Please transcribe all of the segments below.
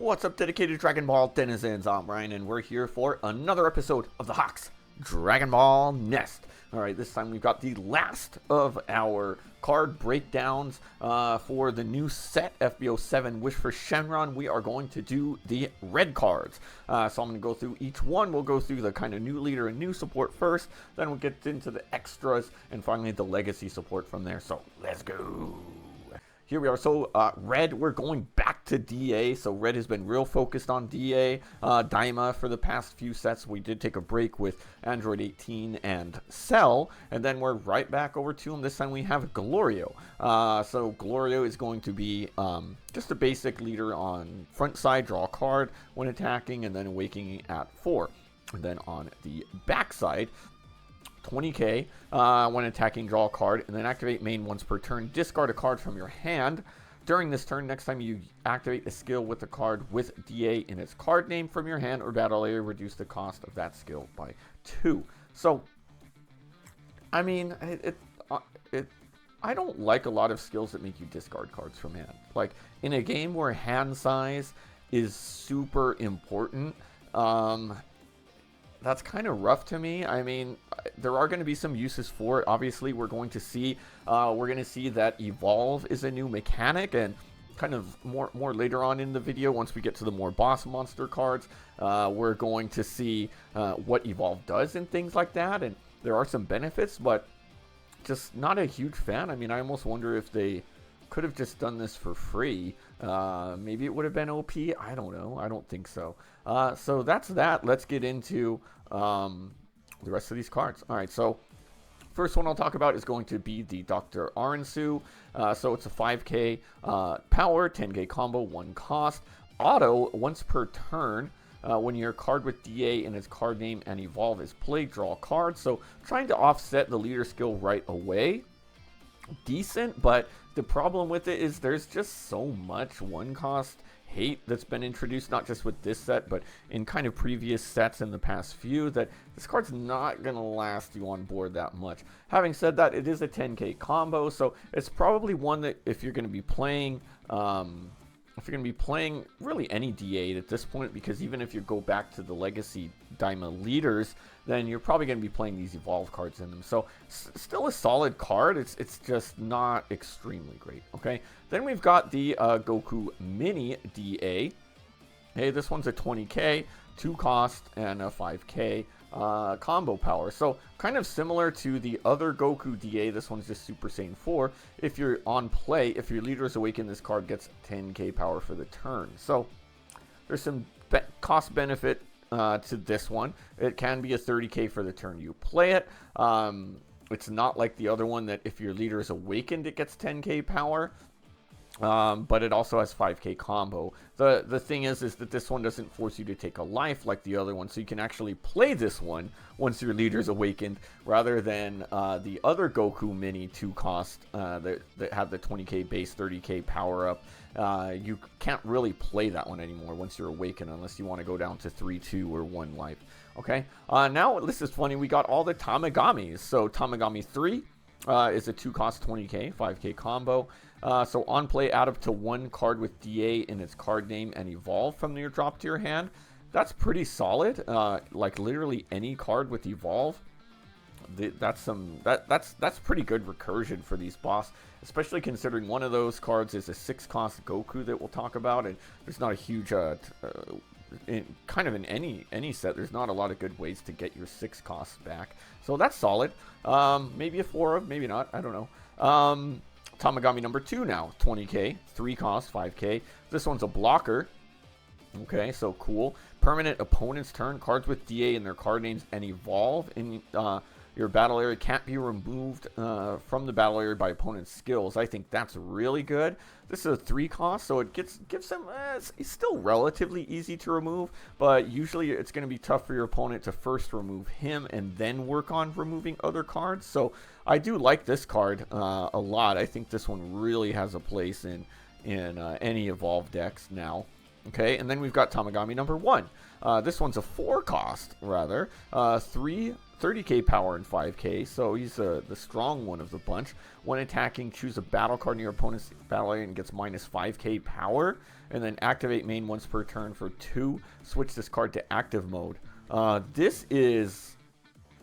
What's up, dedicated Dragon Ball denizens? I'm Ryan, and we're here for another episode of the Hawks Dragon Ball Nest. Alright, this time we've got the last of our card breakdowns for the new set, FB07 Wish For Shenron. We are going to do the red cards. So I'm going to go through each one. We'll go through the kind of new leader and new support first. Then we'll get into the extras, and finally the legacy support from there. So let's go. Here we are. So red, we're going back to DA. So red has been real focused on DA, Daima for the past few sets. We did take a break with Android 18 and Cell, and then we're right back over to him. This time we have Glorio. So Glorio is going to be just a basic leader on front side, draw a card when attacking, and then awakening at 4. And then on the back side, 20k when attacking, draw a card, and then activate main once per turn. Discard a card from your hand. During this turn, next time you activate a skill with a card with DA in its card name from your hand or battle area, reduce the cost of that skill by 2. So, I mean, I don't like a lot of skills that make you discard cards from hand. Like, in a game where hand size is super important, that's kind of rough to me. I mean, there are going to be some uses for it. Obviously, we're going to see that Evolve is a new mechanic, and kind of more later on in the video, once we get to the more boss monster cards, we're going to see what Evolve does and things like that. And there are some benefits, but just not a huge fan. I mean, I almost wonder if they could have just done this for free. Maybe it would have been OP. I don't know. I don't think so. So that's that. Let's get into the rest of these cards. All right, so first one I'll talk about is going to be the Dr. Aransu. So it's a 5k power, 10k combo, 1 cost. Auto, once per turn, when your card with DA in its card name and Evolve is played, draw a card. So trying to offset the leader skill right away. Decent, but the problem with it is there's just so much 1 cost hate that's been introduced, not just with this set, but in kind of previous sets in the past few, that this card's not going to last you on board that much. Having said that, it is a 10k combo, so it's probably one that if you're going to be playing, really any D8 at this point, because even if you go back to the Legacy Daima leaders, then you're probably going to be playing these Evolve cards in them. So still a solid card. It's just not extremely great. Okay. Then we've got the Goku Mini DA. Hey, this one's a 20k, 2 cost, and a 5k combo power. So kind of similar to the other Goku DA. This one's just Super Saiyan 4. If you're on play, if your leader is awakened, this card gets 10k power for the turn. So there's some cost benefit to this one. It can be a 30k for the turn you play it. It's not like the other one that if your leader is awakened, it gets 10k power. But it also has 5k combo. The thing is that this one doesn't force you to take a life like the other one, so you can actually play this one once your leader's awakened, rather than the other Goku Mini 2 cost that have the 20k base, 30k power up. You can't really play that one anymore once you're awakened, unless you want to go down to 3, 2, or 1 life. Okay, now this is funny. We got all the Tamagamis. So Tamagami 3 is a 2 cost 20k, 5k combo. So on play, add up to 1 card with DA in its card name and Evolve from your drop to your hand. That's pretty solid. Like literally any card with Evolve. That's pretty good recursion for these boss, especially considering one of those cards is a 6 cost Goku that we'll talk about, and there's not a huge in any set, there's not a lot of good ways to get your 6 costs back. So that's solid. Maybe a 4 maybe not. I don't know. Tamagami number 2 now, 20k, 3 cost, 5k. This one's a blocker. Okay, so cool. Permanent opponent's turn. Cards with DA in their card names and Evolve in your battle area can't be removed from the battle area by opponent's skills. I think that's really good. This is a 3 cost, so it gives them, it's still relatively easy to remove, but usually it's going to be tough for your opponent to first remove him and then work on removing other cards. So I do like this card a lot. I think this one really has a place in any Evolve decks now. Okay, and then we've got Tamagami number 1. This one's a 4 cost, rather. 3 30k power and 5k, so he's the strong one of the bunch. When attacking, choose a battle card in your opponent's battle area and gets minus 5k power. And then activate main once per turn for 2. Switch this card to active mode. This is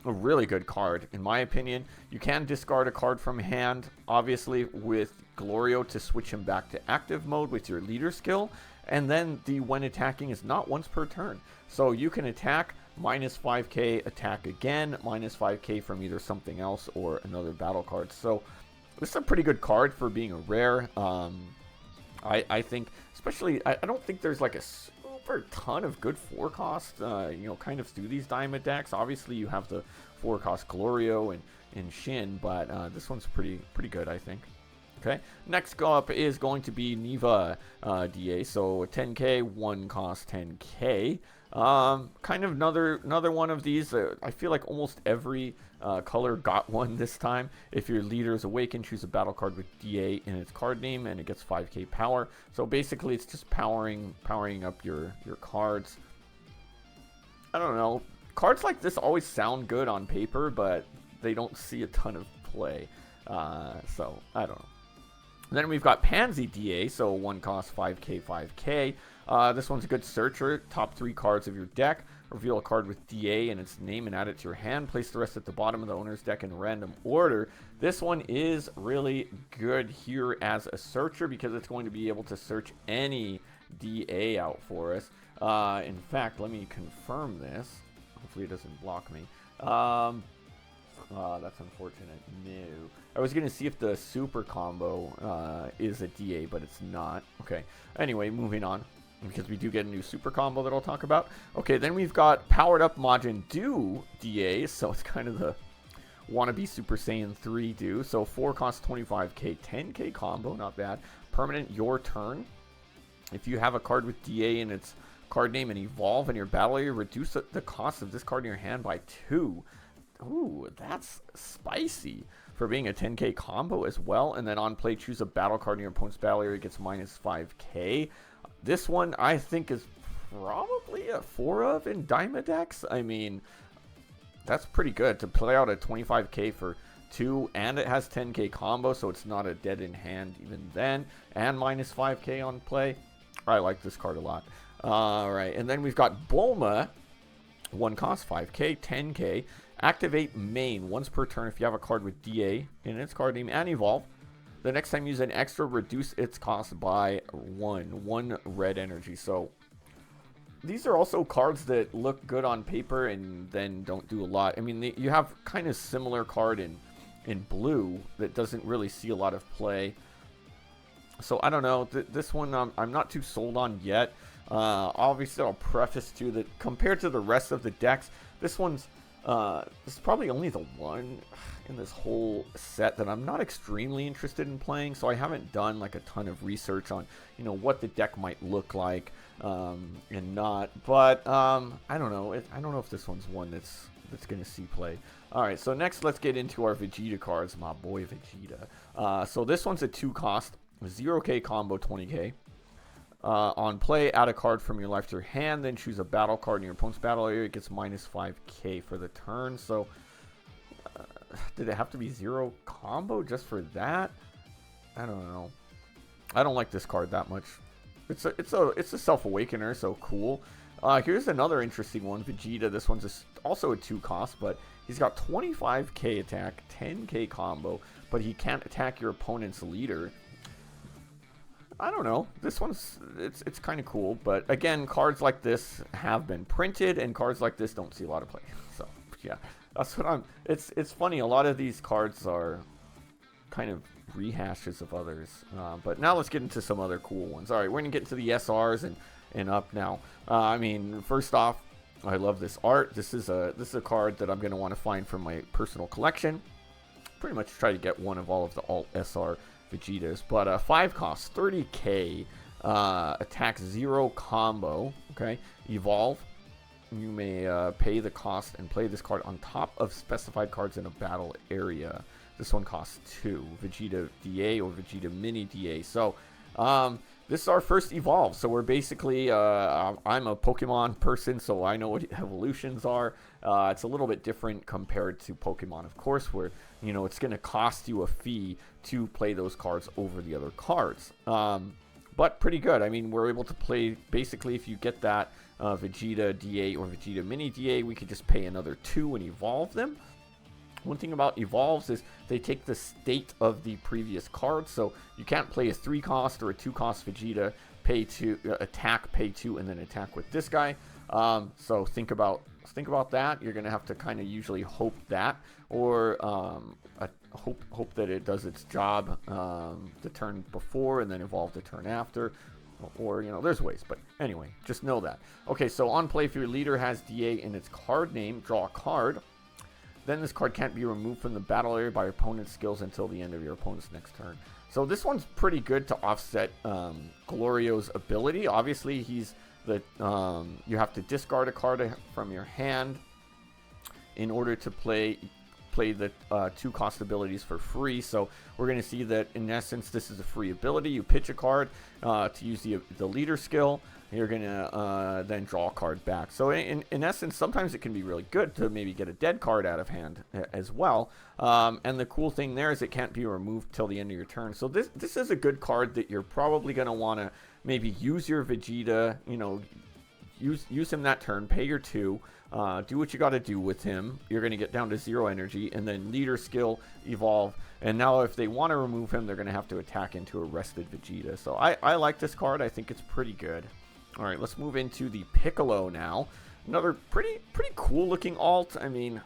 a really good card, in my opinion. You can discard a card from hand, obviously, with Glorio to switch him back to active mode with your leader skill. And then the when attacking is not once per turn. So you can attack, minus 5k, attack again, minus 5k from either something else or another battle card. So this is a pretty good card for being a rare. I think, especially, I don't think there's like a super ton of good 4-cost, kind of through these Diamond decks. Obviously, you have the 4-cost Glorio and Shin, but this one's pretty good, I think. Okay, next up is going to be Neva DA, so 10k, 1 cost 10k. Kind of another one of these. I feel like almost every color got one this time. If your leader is awakened, choose a battle card with DA in its card name, and it gets 5k power. So basically, it's just powering up your cards. I don't know. Cards like this always sound good on paper, but they don't see a ton of play. So I don't know. Then we've got Pansy DA, so 1 cost 5k, 5k. This one's a good searcher. Top 3 cards of your deck. Reveal a card with DA and its name and add it to your hand. Place the rest at the bottom of the owner's deck in random order. This one is really good here as a searcher because it's going to be able to search any DA out for us. In fact, let me confirm this. Hopefully it doesn't block me. That's unfortunate. No. I was going to see if the super combo is a DA, but it's not. Okay. Anyway, moving on, because we do get a new super combo that I'll talk about. Okay, then we've got Powered Up Majin Do DA, so it's kind of the wannabe Super Saiyan 3 Do. So 4 costs 25k, 10k combo, not bad. Permanent your turn. If you have a card with DA in its card name and evolve in your battle area, reduce the cost of this card in your hand by 2. Ooh, that's spicy for being a 10k combo as well. And then on play, choose a battle card in your opponent's battle area. It gets minus 5k. This one, I think, is probably a 4 of in Diamond decks. I mean, that's pretty good to play out a 25k for 2, and it has 10k combo, so it's not a dead in hand even then. And minus 5k on play. I like this card a lot. All right, and then we've got Bulma. 1 cost 5k, 10k. Activate main once per turn if you have a card with DA in its card name and evolve. The next time you use an extra, reduce its cost by 1 red energy. So these are also cards that look good on paper and then don't do a lot. I mean, you have kind of similar card in blue that doesn't really see a lot of play. So I don't know. This one I'm not too sold on yet. Obviously, I'll preface too that compared to the rest of the decks, this one's this is probably only the one in this whole set that I'm not extremely interested in playing. So I haven't done like a ton of research on what the deck might look like and not. But I don't know. I don't know if this one's one that's going to see play. All right. So next, let's get into our Vegeta cards. My boy Vegeta. So this one's a 2 cost, 0k combo, 20k. On play, add a card from your life to your hand, then choose a battle card in your opponent's battle area. It gets minus 5k for the turn. So, did it have to be 0 combo just for that? I don't know. I don't like this card that much. It's a self-awakener, so cool. Here's another interesting one, Vegeta. This one's also a 2 cost, but he's got 25k attack, 10k combo, but he can't attack your opponent's leader. I don't know. This one's it's kind of cool, but again, cards like this have been printed, and cards like this don't see a lot of play. So yeah, that's what It's funny. A lot of these cards are kind of rehashes of others. But now let's get into some other cool ones. All right, we're gonna get into the SRs and up now. I mean, first off, I love this art. This is a card that I'm gonna want to find from my personal collection. Pretty much try to get one of all of the alt SR Vegetas, but 5 costs, 30k, attack 0 combo. Okay, evolve. You may pay the cost and play this card on top of specified cards in a battle area. This one costs 2, Vegeta DA or Vegeta Mini DA. So this is our first evolve. So we're basically, I'm a Pokemon person, so I know what evolutions are. It's a little bit different compared to Pokemon, of course, where, you know, it's going to cost you a fee to play those cards over the other cards. But pretty good. I mean, we're able to play, basically, if you get that Vegeta DA or Vegeta Mini DA, we could just pay another 2 and evolve them. One thing about evolves is they take the state of the previous card, so you can't play a 3-cost or a 2-cost Vegeta, pay 2, attack, pay 2, and then attack with this guy. So think about that. You're gonna have to kind of usually hope that, or hope that it does its job the turn before and then evolve the turn after, or, you know, there's ways. But anyway, just know that. Okay, so on play, if your leader has DA in its card name, draw a card. Then this card can't be removed from the battle area by your opponent's skills until the end of your opponent's next turn. So this one's pretty good to offset Glorio's ability. Obviously, he's the you have to discard a card from your hand in order to play the 2-cost abilities for free. So we're going to see that, in essence, this is a free ability. You pitch a card to use the leader skill. You're going to then draw a card back. So in essence, sometimes it can be really good to maybe get a dead card out of hand as well. And the cool thing there is it can't be removed till the end of your turn. So this is a good card that you're probably going to want to maybe use your Vegeta, you know, use him that turn, pay your 2, do what you got to do with him. You're going to get down to 0 energy, and then leader skill, evolve. And now if they want to remove him, they're going to have to attack into a rested Vegeta. So I like this card. I think it's pretty good. All right, let's move into the Piccolo now. Another pretty cool looking alt. I mean,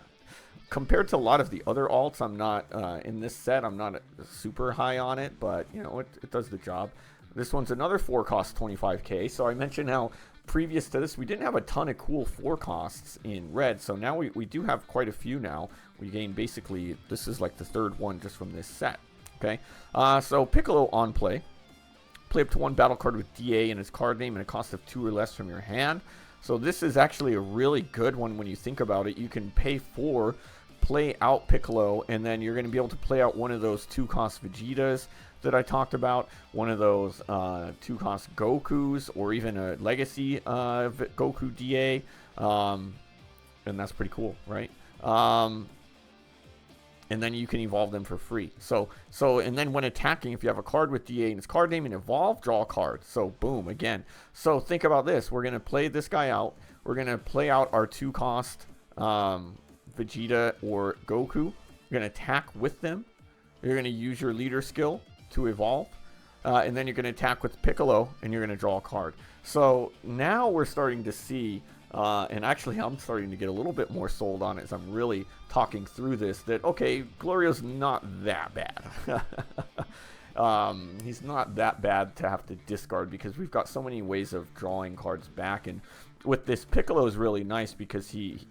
compared to a lot of the other alts, I'm not in this set, I'm not super high on it, but you know, it does the job. This one's another 4-cost 25k. So I mentioned how previous to this we didn't have a ton of cool 4-costs in red, so now we do have quite a few now. We gain, basically, this is like the 3rd one just from this set. Okay, so Piccolo on play. Play up to 1 battle card with DA in its card name and a cost of 2 or less from your hand. So this is actually a really good one when you think about it. You can pay 4, play out Piccolo, and then you're going to be able to play out one of those 2-cost Vegetas that I talked about, one of those 2-cost Gokus, or even a Legacy Goku DA, and that's pretty cool, right? And then you can evolve them for free. So and then when attacking, if you have a card with DA in its card name and evolve, draw a card. So boom, again. So think about this. We're going to play this guy out. We're going to play out our 2-cost Vegeta or Goku. You're going to attack with them. You're going to use your leader skill to evolve. And then you're going to attack with Piccolo, and you're going to draw a card. So now we're starting to see, and actually I'm starting to get a little bit more sold on it as I'm really talking through this, that, okay, Glorio's not that bad. He's not that bad to have to discard, because we've got so many ways of drawing cards back. And with this, Piccolo is really nice because he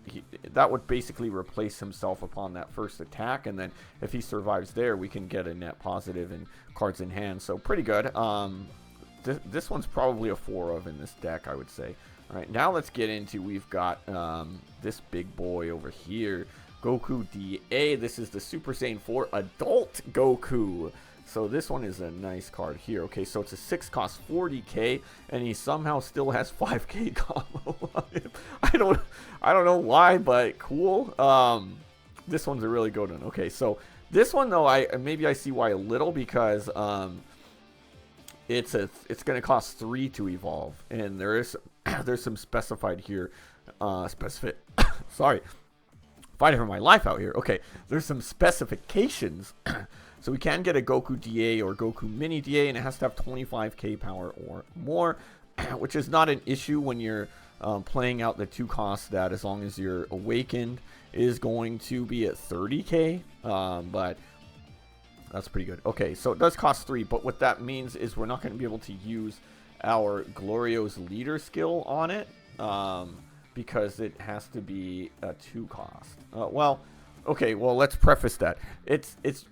that would basically replace himself upon that first attack, and then if he survives there, we can get a net positive and cards in hand. So pretty good. This one's probably a 4 of in this deck, I would say. All right, now let's get into, we've got this big boy over here, Goku DA. This is the Super Saiyan 4 Adult Goku. So this one is a nice card here. Okay, so it's a 6-cost 40k, and he somehow still has 5k combo on him. I don't know why, but cool. This one's a really good one. Okay, so this one though, maybe I see why a little, because it's going to cost 3 to evolve, and there's some specified here. Sorry, fighting for my life out here. Okay, there's some specifications. So we can get a Goku DA or Goku Mini DA, and it has to have 25k power or more, which is not an issue when you're playing out the 2 costs, that as long as you're awakened is going to be at 30k, but that's pretty good. Okay, so it does cost 3, but what that means is we're not going to be able to use our Glorio's leader skill on it, because it has to be a 2 cost. Okay, well, let's preface that.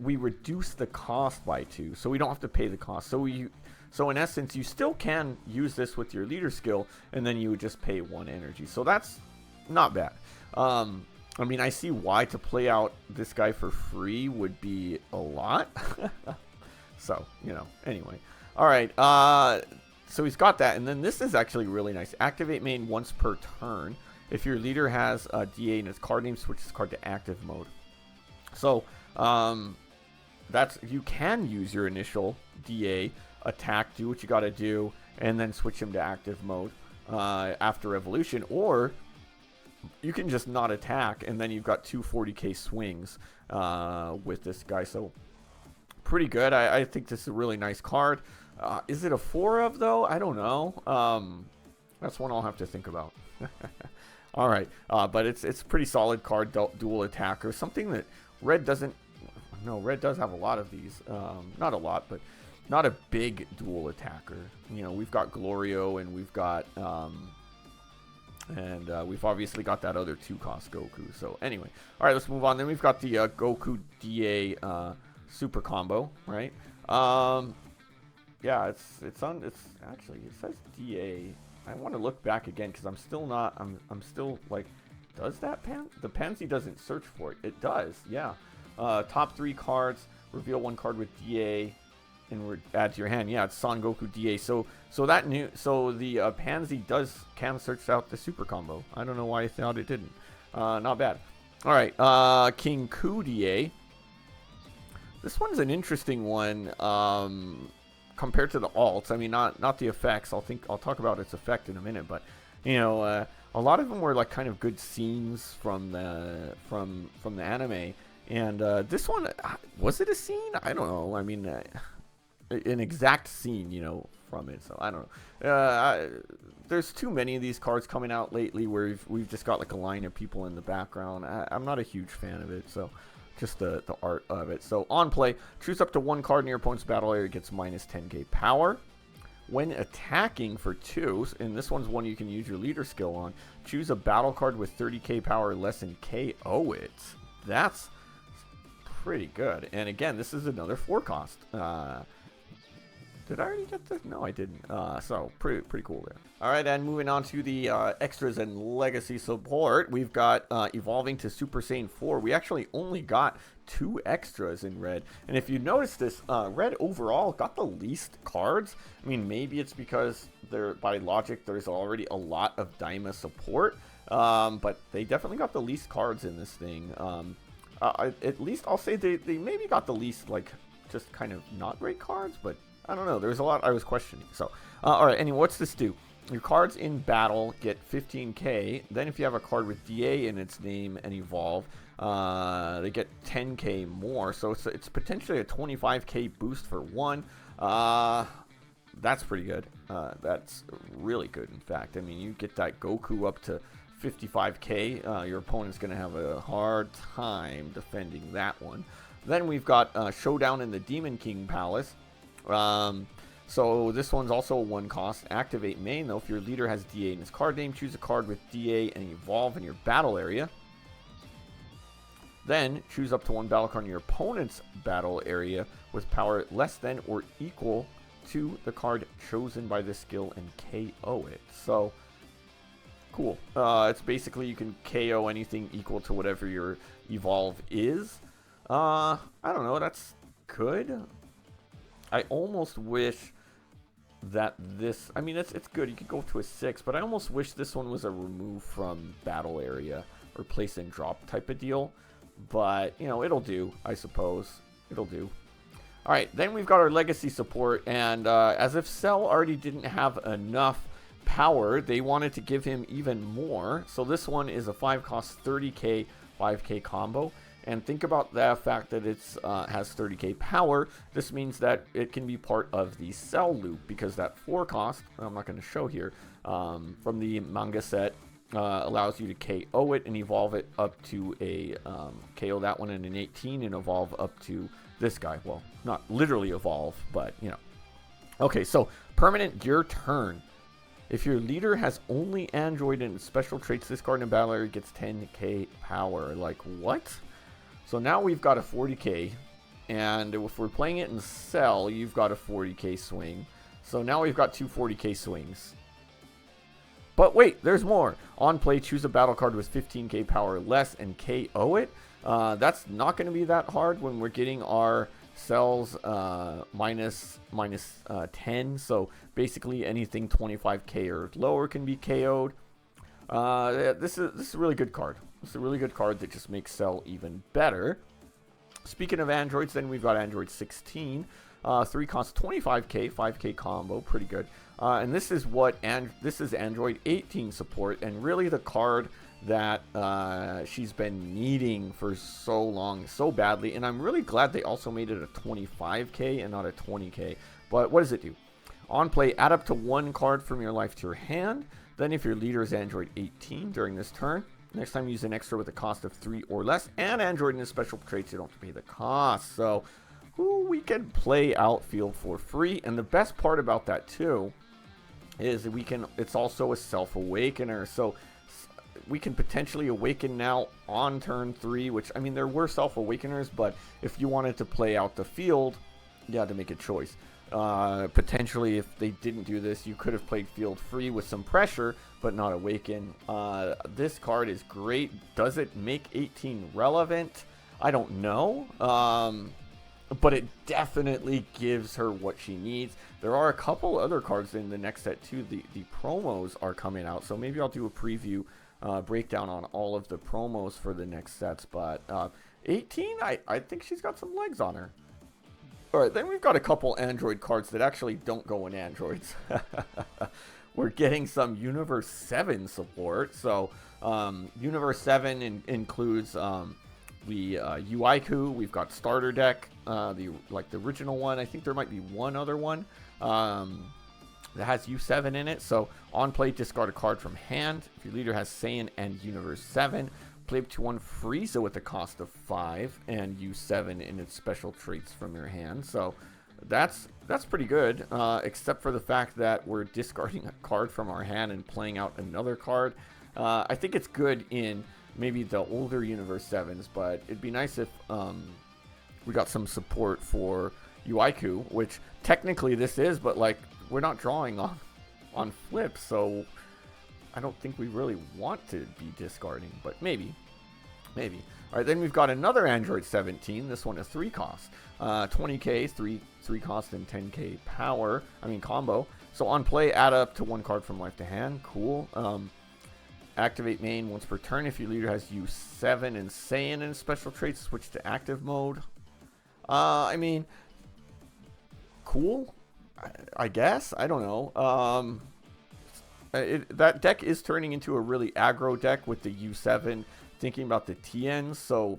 We reduce the cost by 2, so we don't have to pay the cost. So in essence, you still can use this with your leader skill, and then you would just pay 1 energy. So that's not bad. I mean, I see why to play out this guy for free would be a lot. So, you know, anyway. All right, so he's got that. And then this is actually really nice. Activate main once per turn. If your leader has a DA in its card name, switch this card to active mode. So you can use your initial DA, attack, do what you got to do, and then switch him to active mode after evolution. Or you can just not attack, and then you've got two 40k swings with this guy. So pretty good. I think this is a really nice card. Is it a 4 of, though? I don't know. That's one I'll have to think about. All right. But it's a pretty solid card, dual attacker. Something that red doesn't... No, red does have a lot of these. Not a lot, but not a big dual attacker. You know, we've got Glorio, and we've got... we've obviously got that other 2-cost Goku. So anyway, all right, let's move on. Then we've got the Goku DA super combo, right? Yeah, it's actually, it says DA. I want to look back again because I'm still like, does that the Pansy doesn't search for it? It does, yeah. Top 3 cards, reveal 1 card with DA. And add to your hand. Yeah, it's Son Goku DA. So the Pansy can search out the super combo. I don't know why I thought it didn't. Not bad. All right, King Ku DA. This one's an interesting one compared to the alts. I mean, not the effects. I'll talk about its effect in a minute, but you know, a lot of them were like kind of good scenes from the anime. And this one, was it a scene? I don't know. I mean. An exact scene, you know, from it. So I don't know. There's too many of these cards coming out lately where we've just got like a line of people in the background. I'm not a huge fan of it, so just the art of it. So on play, choose up to 1 card in your opponent's battle area, gets minus 10k power. When attacking for 2, and this one's one you can use your leader skill on, choose a battle card with 30k power or less and KO it. That's pretty good. And again, this is another 4-cost. Did I already get this? No, I didn't. So pretty cool there. All right, and moving on to the extras and legacy support, we've got evolving to Super Saiyan 4. We actually only got 2 extras in red, and if you notice this, red overall got the least cards. I mean, maybe it's because by logic there's already a lot of Daima support, but they definitely got the least cards in this thing. At least I'll say they maybe got the least, like, just kind of not great cards, but I don't know. There's a lot I was questioning. So, all right. Anyway, what's this do? Your cards in battle get 15k. Then if you have a card with DA in its name and evolve, they get 10k more. So it's potentially a 25k boost for 1. That's pretty good. That's really good, in fact. I mean, you get that Goku up to 55k. Your opponent's going to have a hard time defending that one. Then we've got Showdown in the Demon King Palace. So this one's also a 1-cost. Activate main, though. If your leader has DA in his card name, choose a card with DA and evolve in your battle area. Then choose up to 1 battle card in your opponent's battle area with power less than or equal to the card chosen by this skill and KO it. So cool. It's basically you can KO anything equal to whatever your evolve is. I don't know. That's good. I almost wish that this... I mean, it's good. You could go to a 6, but I almost wish this one was a remove from battle area or place and drop type of deal. But, you know, it'll do, I suppose. It'll do. All right, then we've got our legacy support. And as if Cell already didn't have enough power, they wanted to give him even more. So this one is a 5-cost 30k, 5k combo. And think about the fact that it has 30k power. This means that it can be part of the Cell loop, because that 4-cost, I'm not going to show here, from the manga set, allows you to KO it and evolve it up to a KO that one in an 18 and evolve up to this guy. Well, not literally evolve, but you know. Okay, so permanent, your turn. If your leader has only Android and special traits, this card in battle area gets 10k power. Like, what? So now we've got a 40k, and if we're playing it in Cell, you've got a 40k swing. So now we've got 2 40k swings. But wait, there's more. On play, choose a battle card with 15k power or less and KO it. That's not going to be that hard when we're getting our cells minus 10. So basically anything 25k or lower can be KO'd. This is a really good card. It's a really good card that just makes Cell even better. Speaking of androids, then we've got Android 16. 3 costs 25k, 5k combo, pretty good. And this is this is Android 18 support, and really the card that she's been needing for so long, so badly. And I'm really glad they also made it a 25k and not a 20k. But what does it do? On play, add up to 1 card from your life to your hand. Then if your leader is Android 18 during this turn, next time use an extra with a cost of 3 or less, and Android in his special traits, you don't have to pay the cost. So we can play Outfield for free. And the best part about that too is that it's also a self-awakener. So we can potentially awaken now on turn 3, which, I mean, there were self-awakeners, but if you wanted to play out the field, you had to make a choice. Potentially, if they didn't do this, you could have played field free with some pressure, but not awaken. This card is great. Does it make 18 relevant? I don't know. But it definitely gives her what she needs. There are a couple other cards in the next set too. The promos are coming out, so maybe I'll do a preview breakdown on all of the promos for the next sets. But 18, I think she's got some legs on her. Alright, then we've got a couple Android cards that actually don't go in Androids. We're getting some Universe 7 support. So, Universe 7 includes the Uiku. We've got Starter Deck, the original one. I think there might be one other one that has U7 in it. So, on play, discard a card from hand. If your leader has Saiyan and Universe 7, play up to 1 Frieza with a cost of 5 and U7 in its special traits from your hand. So that's pretty good, except for the fact that we're discarding a card from our hand and playing out another card. I think it's good in maybe the older Universe 7s, but it'd be nice if we got some support for Uiku, which technically this is, but like we're not drawing on flips, so I don't think we really want to be discarding, but maybe. All right, then we've got another Android 17. This one is 3 cost, 20k, 3 cost, and 10k power. Combo. So on play, add up to 1 card from life to hand. Cool. Activate main once per turn. If your leader has U7 and Saiyan in special traits, switch to active mode. Cool. I guess. I don't know. That deck is turning into a really aggro deck with the U7 thinking about the TNs, so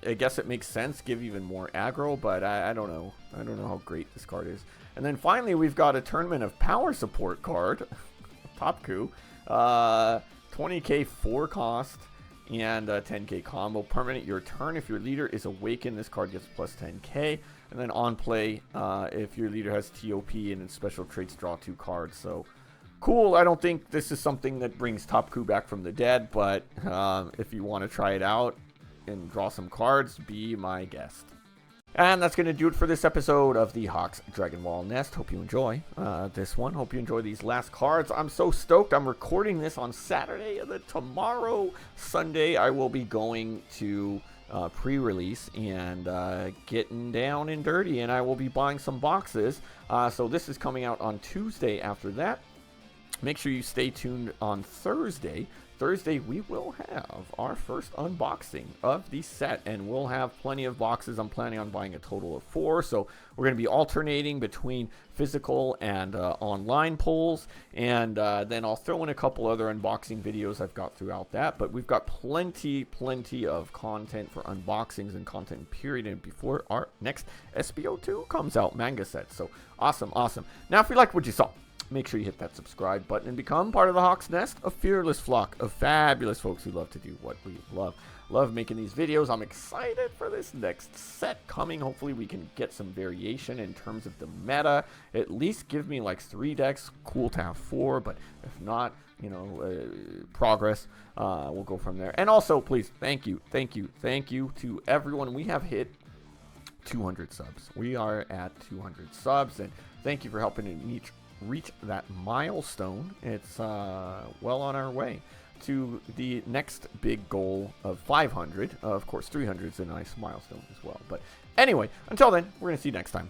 I guess it makes sense, give even more aggro, but I don't know. I don't know how great this card is. And then finally, we've got a Tournament of Power support card, Topku, 20k 4 cost, and 10k combo. Permanent your turn. If your leader is awakened, this card gets plus 10k. And then on play, if your leader has TOP and its special traits, draw 2 cards. So cool. I don't think this is something that brings Topku back from the dead, but if you want to try it out and draw some cards, be my guest. And that's going to do it for this episode of the Hawks Dragon Ball Nest. Hope you enjoy this one. Hope you enjoy these last cards. I'm so stoked. I'm recording this on Saturday, and then tomorrow, Sunday, I will be going to pre-release and getting down and dirty, and I will be buying some boxes. So this is coming out on Tuesday after that. Make sure you stay tuned on Thursday. Thursday, we will have our first unboxing of the set, and we'll have plenty of boxes. I'm planning on buying a total of 4, so we're going to be alternating between physical and online pulls, and then I'll throw in a couple other unboxing videos I've got throughout that, but we've got plenty of content for unboxings and content period, and before our next SBO2 comes out, manga set. So awesome. Now, if you like what you saw, make sure you hit that subscribe button and become part of the Hawks Nest, a fearless flock of fabulous folks who love to do what we love. Love making these videos. I'm excited for this next set coming. Hopefully we can get some variation in terms of the meta. At least give me like 3 decks. Cool to have 4, but if not, progress. We'll go from there. And also, please, thank you to everyone. We have hit 200 subs. We are at 200 subs, and thank you for helping me reach that milestone. It's well on our way. to the next big goal of 500. Of course, 300 is a nice milestone as well. But anyway, until then, we're going to see you next time.